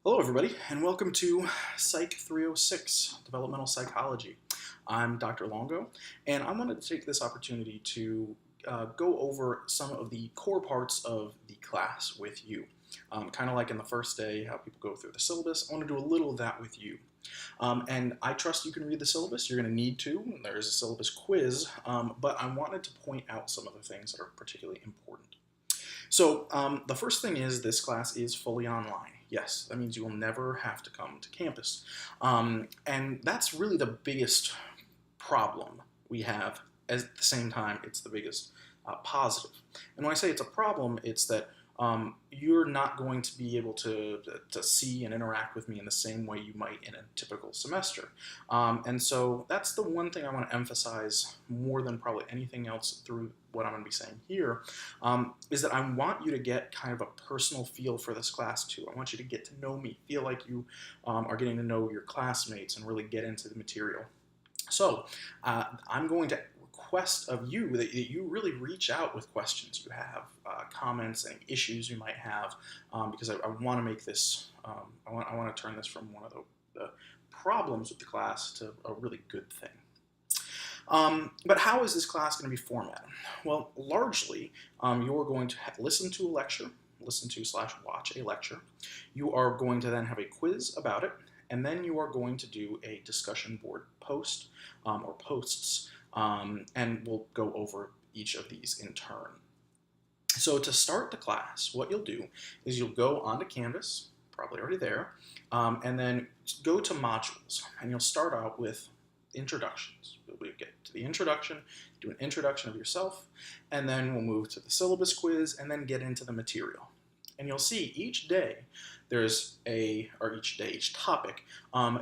Hello, everybody, and welcome to Psych 306, Developmental Psychology. I'm Dr. Longo, and I wanted to take this opportunity to go over some of the core parts of the class with you. Kind of like in the first day, how people go through the syllabus, I want to do a little of that with you. And I trust you can read the syllabus. You're going to need to. There is a syllabus quiz, but I wanted to point out some of the things that are particularly important. So the first thing is this class is fully online. Yes, that means you will never have to come to campus. And that's really the biggest problem we have. At the same time, it's the biggest positive. And when I say it's a problem, it's that you're not going to be able to see and interact with me in the same way you might in a typical semester. And so that's the one thing I want to emphasize more than probably anything else through what I'm going to be saying here, is that I want you to get kind of a personal feel for this class too. I want you to get to know me, feel like you are getting to know your classmates and really get into the material. So I'm going to request of you that you really reach out with questions you have, comments and issues you might have, because I want to make this, I want to turn this from one of the problems with the class to a really good thing. But how is this class going to be formatted? Well, largely, you're going to listen to a lecture, listen to / watch a lecture. You are going to then have a quiz about it, and then you are going to do a discussion board post or posts, and we'll go over each of these in turn. So to start the class, what you'll do is you'll go onto Canvas, probably already there, and then go to modules, and you'll start out with introductions. We'll get to the introduction, do an introduction of yourself, and then we'll move to the syllabus quiz, and then get into the material. And you'll see each day each topic,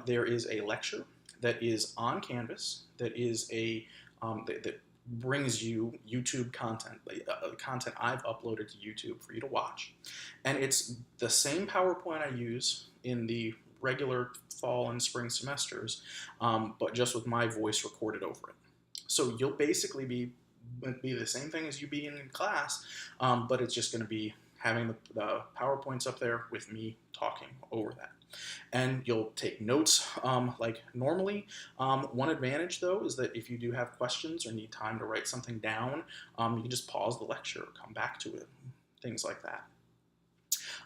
there is a lecture that is on Canvas, that is that brings you YouTube content, content I've uploaded to YouTube for you to watch. And it's the same PowerPoint I use in the regular fall and spring semesters, but just with my voice recorded over it. So you'll basically be the same thing as you be in class, but it's just going to be having the PowerPoints up there with me talking over that. And you'll take notes like normally. One advantage, though, is that if you do have questions or need time to write something down, you can just pause the lecture or come back to it, things like that.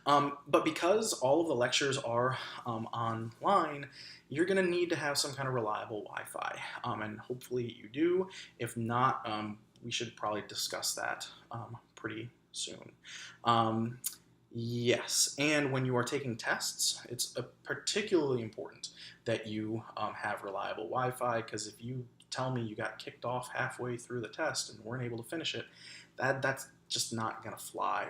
But because all of the lectures are online, you're going to need to have some kind of reliable Wi-Fi, and hopefully you do. If not, we should probably discuss that pretty soon. Yes, and when you are taking tests, it's particularly important that you have reliable Wi-Fi, because if you tell me you got kicked off halfway through the test and weren't able to finish it, that's just not going to fly.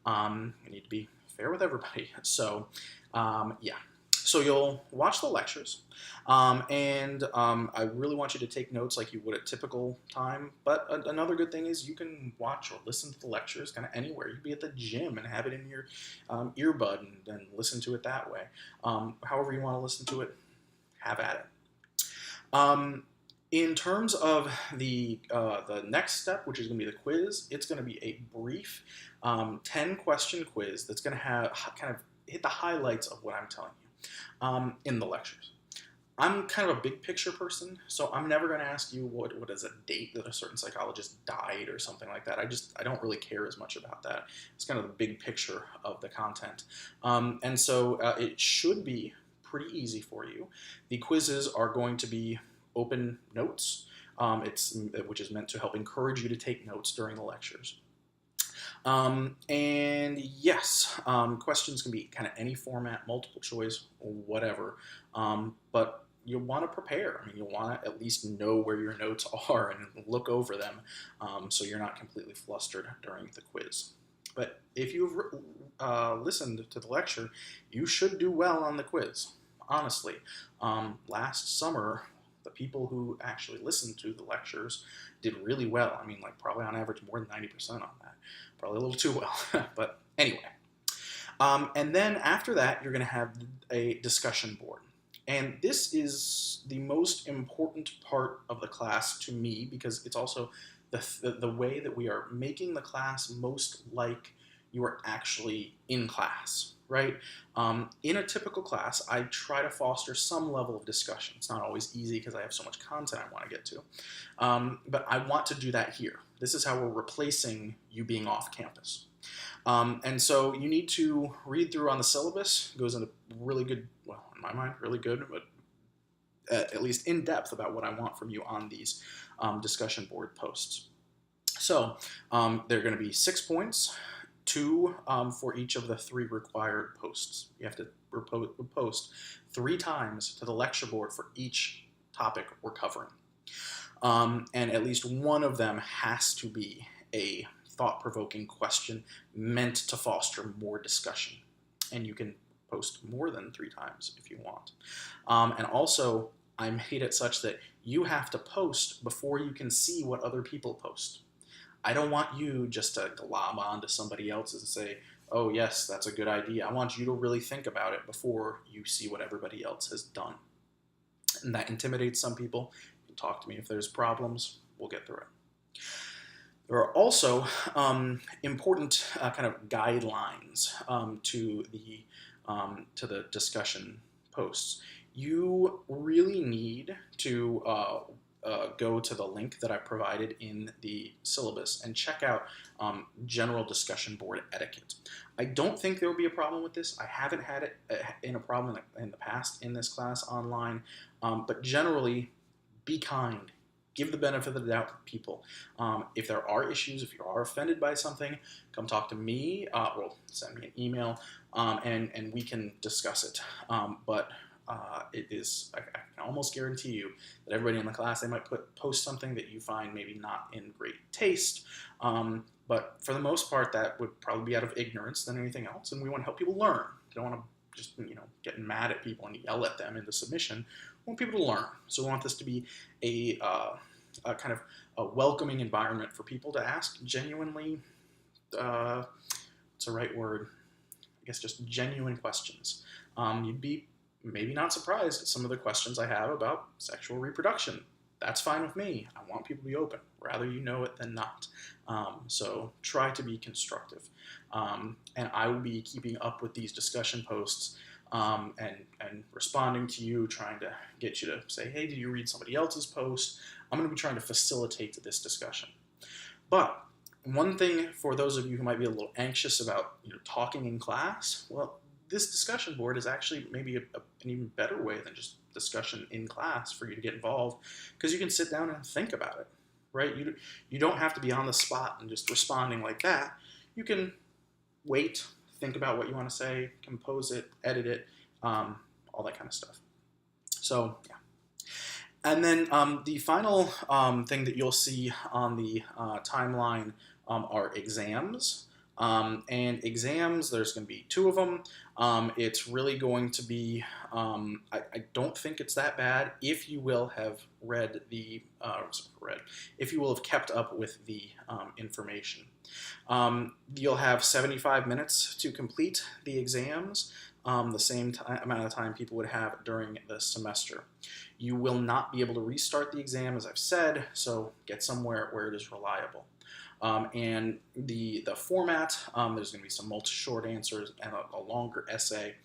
You need to be fair with everybody. So, yeah. So you'll watch the lectures, and I really want you to take notes like you would at typical time. But another good thing is you can watch or listen to the lectures kind of anywhere. You can be at the gym and have it in your earbud and listen to it that way. However you want to listen to it, have at it. In terms of the next step, which is going to be the quiz, it's going to be a brief 10-question quiz that's going to have kind of hit the highlights of what I'm telling you in the lectures. I'm kind of a big picture person, so I'm never going to ask you what is a date that a certain psychologist died or something like that. I don't really care as much about that. It's kind of the big picture of the content. And so it should be pretty easy for you. The quizzes are going to be open notes, which is meant to help encourage you to take notes during the lectures. And yes, questions can be kind of any format, multiple choice, whatever, but you'll want to prepare. I mean, you'll want to at least know where your notes are and look over them, so you're not completely flustered during the quiz. But if you've listened to the lecture, you should do well on the quiz, honestly. Last summer, the people who actually listened to the lectures did really well. I mean, like probably on average more than 90% on that. Probably a little too well, but anyway. And then after that, you're going to have a discussion board. And this is the most important part of the class to me, because it's also the way that we are making the class most like you are actually in class. right? In a typical class, I try to foster some level of discussion. It's not always easy because I have so much content I want to get to, but I want to do that here. This is how we're replacing you being off campus. And so you need to read through on the syllabus. It goes into really good, well, in my mind, really good, but at least in depth about what I want from you on these discussion board posts. So there are going to be 6 points, 2 for each of the 3 required posts. You have to post 3 times to the lecture board for each topic we're covering. And at least one of them has to be a thought-provoking question meant to foster more discussion. And you can post more than 3 times if you want. And also, I made it such that you have to post before you can see what other people post. I don't want you just to glob onto somebody else's and say, oh yes, that's a good idea. I want you to really think about it before you see what everybody else has done. And that intimidates some people. You can talk to me if there's problems. We'll get through it. There are also important kind of guidelines to the discussion posts. You really need to go to the link that I provided in the syllabus and check out general discussion board etiquette. I don't think there will be a problem with this. I haven't had it in a problem in the past in this class online, but generally, be kind. Give the benefit of the doubt to people. If there are issues, if you are offended by something, come talk to me, or send me an email, and we can discuss it. But it is, I can almost guarantee you that everybody in the class, they might post something that you find maybe not in great taste, but for the most part, that would probably be out of ignorance than anything else, and we want to help people learn. We don't want to just, get mad at people and yell at them into submission. We want people to learn. So we want this to be a kind of a welcoming environment for people to ask genuinely, what's the right word? I guess just genuine questions. You'd be maybe not surprised at some of the questions I have about sexual reproduction. That's fine with me. I want people to be open. Rather you know it than not. So try to be constructive. And I will be keeping up with these discussion posts and responding to you, trying to get you to say, hey, did you read somebody else's post? I'm going to be trying to facilitate this discussion. But one thing for those of you who might be a little anxious about talking in class, well, this discussion board is actually maybe an even better way than just discussion in class for you to get involved, because you can sit down and think about it, right? You don't have to be on the spot and just responding like that. You can wait, think about what you want to say, compose it, edit it, all that kind of stuff. So, yeah. And then the final thing that you'll see on the timeline are exams. And exams, there's going to be 2 of them. It's really going to be, I don't think it's that bad if you will have read the, if you will have kept up with the information. You'll have 75 minutes to complete the exams, the same amount of time people would have during the semester. You will not be able to restart the exam, as I've said, so get somewhere where it is reliable. And the format, there's going to be some multi-short answers and a longer essay,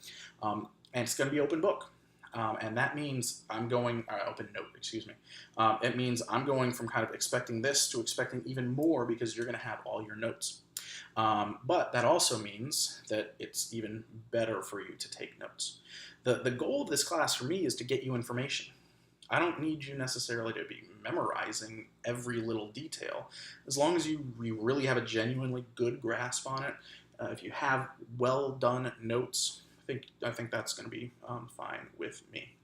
and it's going to be open book. And that means open note, excuse me. It means I'm going from kind of expecting this to expecting even more, because you're going to have all your notes. But that also means that it's even better for you to take notes. The goal of this class for me is to get you information. I don't need you necessarily to be memorizing every little detail. As long as you really have a genuinely good grasp on it, if you have well done notes, I think that's going to be fine with me.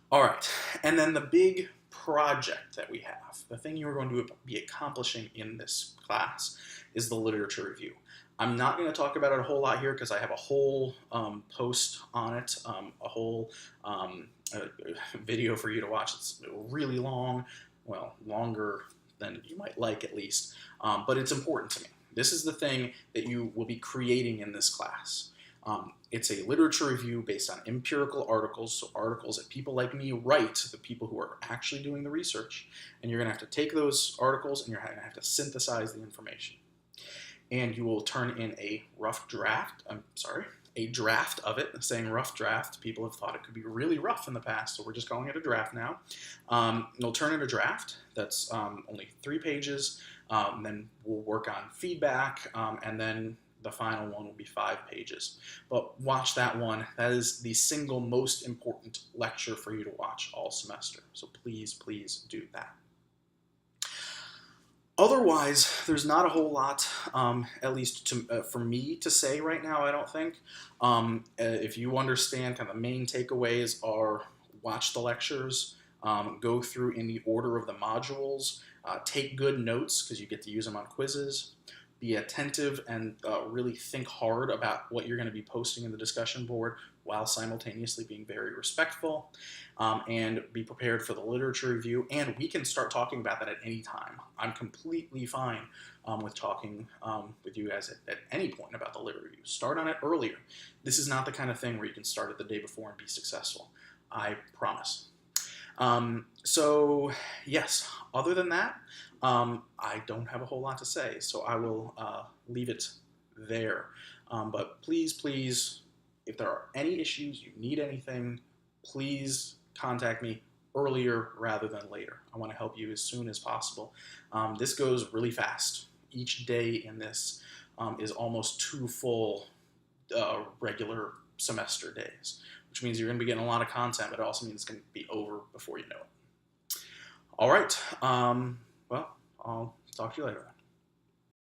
All right, and then the big project that we have, the thing you are going to be accomplishing in this class, is the literature review. I'm not going to talk about it a whole lot here because I have a whole post on it, a whole video for you to watch. It's really long, well, longer than you might like at least, but it's important to me. This is the thing that you will be creating in this class. It's a literature review based on empirical articles, so articles that people like me write, the people who are actually doing the research, and you're going to have to take those articles and you're going to have to synthesize the information. and you will turn in a rough draft. I'm sorry, a draft of it. Saying rough draft, people have thought it could be really rough in the past, so we're just calling it a draft now. You'll turn in a draft that's only 3 pages. Then we'll work on feedback, and then the final one will be 5 pages. But watch that one. That is the single most important lecture for you to watch all semester. So please, please do that. Otherwise, there's not a whole lot, at least for me to say right now, I don't think. If you understand, kind of the main takeaways are watch the lectures, go through in the order of the modules, take good notes because you get to use them on quizzes, be attentive and really think hard about what you're going to be posting in the discussion board while simultaneously being very respectful, and be prepared for the literature review. And we can start talking about that at any time. I'm completely fine with talking with you guys at any point about the lit review. Start on it earlier. This is not the kind of thing where you can start it the day before and be successful. I promise. So yes, other than that, I don't have a whole lot to say, so I will leave it there. But please, please, if there are any issues, you need anything, please contact me earlier rather than later. I want to help you as soon as possible. This goes really fast. Each day in this is almost 2 full regular semester days, which means you're going to be getting a lot of content, but it also means it's going to be over before you know it. All right. Well, I'll talk to you later.